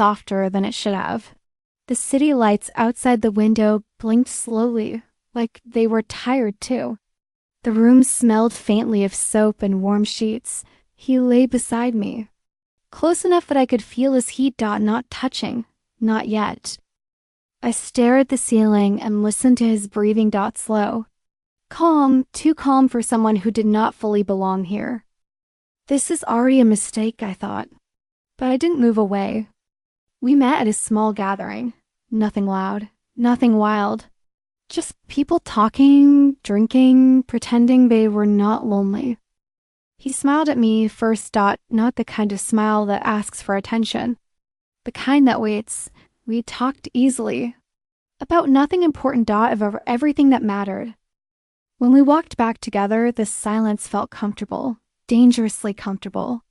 softer than it should have. The city lights outside the window blinked slowly, like they were tired too. The room smelled faintly of soap and warm sheets. He lay beside me, close enough that I could feel his heat. Not touching, not yet. I stared at the ceiling and listened to his breathing. Slow. Calm, too calm for someone who did not fully belong here. This is already a mistake, I thought. But I didn't move away. We met at a small gathering. Nothing loud, nothing wild. Just people talking, drinking, pretending they were not lonely. He smiled at me first. Not the kind of smile that asks for attention. The kind that waits. We talked easily. About nothing important. Of everything that mattered. When we walked back together, the silence felt comfortable. Dangerously comfortable.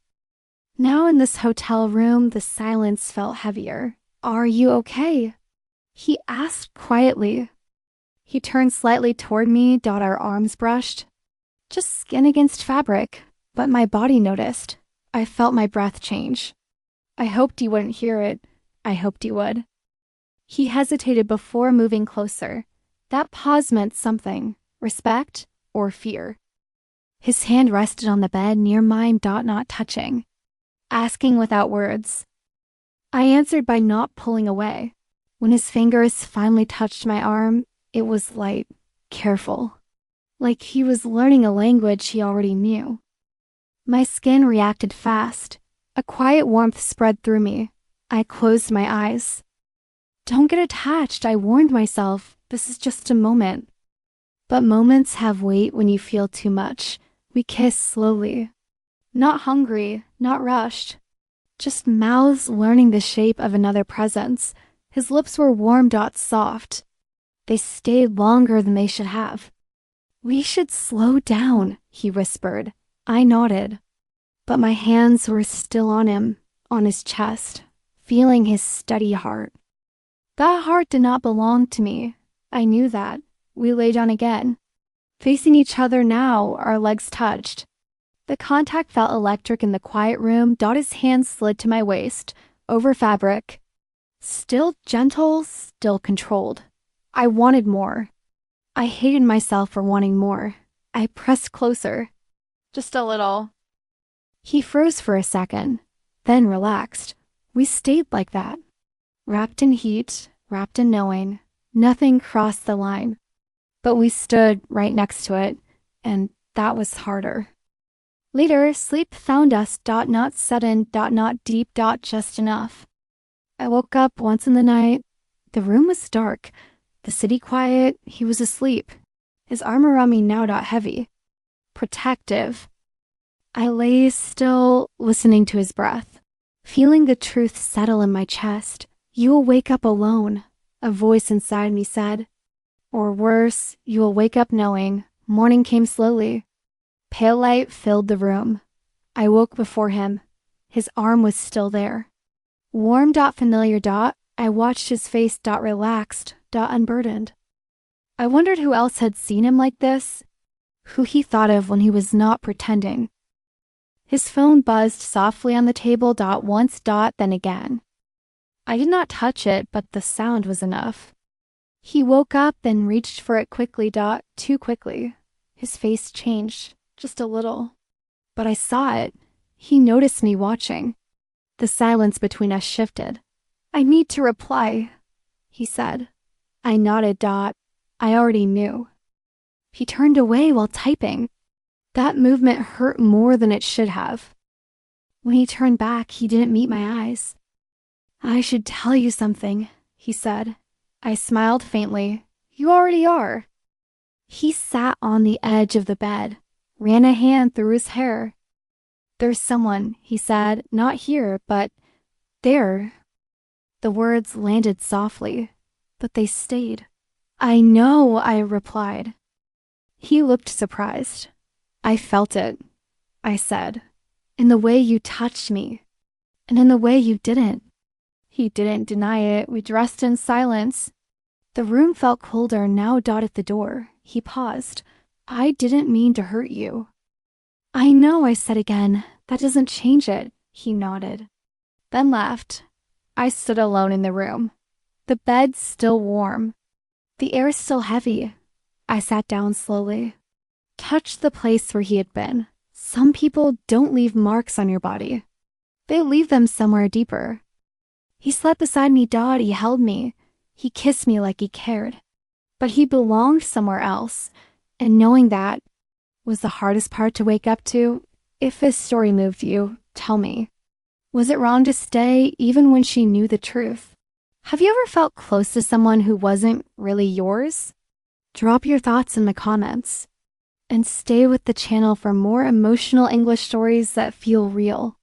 Now in this hotel room, the silence felt heavier. Are you okay? He asked quietly. He turned slightly toward me. Our arms brushed. Just skin against fabric, but my body noticed. I felt my breath change. I hoped you wouldn't hear it. I hoped you would. He hesitated before moving closer. That pause meant something. Respect or fear. His hand rested on the bed near mine. Not touching. Asking without words. I answered by not pulling away. When his fingers finally touched my arm, it was light, careful. Like he was learning a language he already knew. My skin reacted fast. A quiet warmth spread through me. I closed my eyes. Don't get attached, I warned myself. This is just a moment. But moments have weight when you feel too much. We kissed slowly. Not hungry, not rushed. Just mouths learning the shape of another presence. His lips were warm. Soft. They stayed longer than they should have. We should slow down, he whispered. I nodded. But my hands were still on him, on his chest, feeling his steady heart. That heart did not belong to me. I knew that. We lay down again. Facing each other now, our legs touched. The contact felt electric in the quiet room. His hand slid to my waist, over fabric. Still gentle, still controlled. I wanted more. I hated myself for wanting more. I pressed closer. Just a little. He froze for a second, then relaxed. We stayed like that. Wrapped in heat, wrapped in knowing. Nothing crossed the line. But we stood right next to it, and that was harder. Later, sleep found us. Not sudden. Not deep. Just enough. I woke up once in the night. The room was dark. The city quiet. He was asleep. His arm around me now. Heavy. Protective. I lay still, listening to his breath. Feeling the truth settle in my chest. You will wake up alone, a voice inside me said. Or worse, you will wake up knowing. Morning came slowly. Pale light filled the room. I woke before him. His arm was still there. Warm. Familiar. I watched his face. Relaxed. Unburdened. I wondered who else had seen him like this. Who he thought of when he was not pretending. His phone buzzed softly on the table. Once. Then again. I did not touch it, but the sound was enough. He woke up, then reached for it quickly. Too quickly. His face changed, just a little. But I saw it. He noticed me watching. The silence between us shifted. I need to reply, he said. I nodded. I already knew. He turned away while typing. That movement hurt more than it should have. When he turned back, he didn't meet my eyes. I should tell you something, he said. I smiled faintly. You already are. He sat on the edge of the bed, ran a hand through his hair. There's someone, he said, not here, but there. The words landed softly, but they stayed. I know, I replied. He looked surprised. I felt it, I said, in the way you touched me, and in the way you didn't. He didn't deny it. We dressed in silence. The room felt colder now. At the door. He paused. I didn't mean to hurt you. I know, I said again. That doesn't change it. He nodded. Then laughed. I stood alone in the room. The bed still warm. The air still heavy. I sat down slowly. Touched the place where he had been. Some people don't leave marks on your body. They leave them somewhere deeper. He slept beside me, Dad. He held me. He kissed me like he cared. But he belonged somewhere else. And knowing that was the hardest part to wake up to. If this story moved you, tell me. Was it wrong to stay even when she knew the truth? Have you ever felt close to someone who wasn't really yours? Drop your thoughts in the comments. And stay with the channel for more emotional English stories that feel real.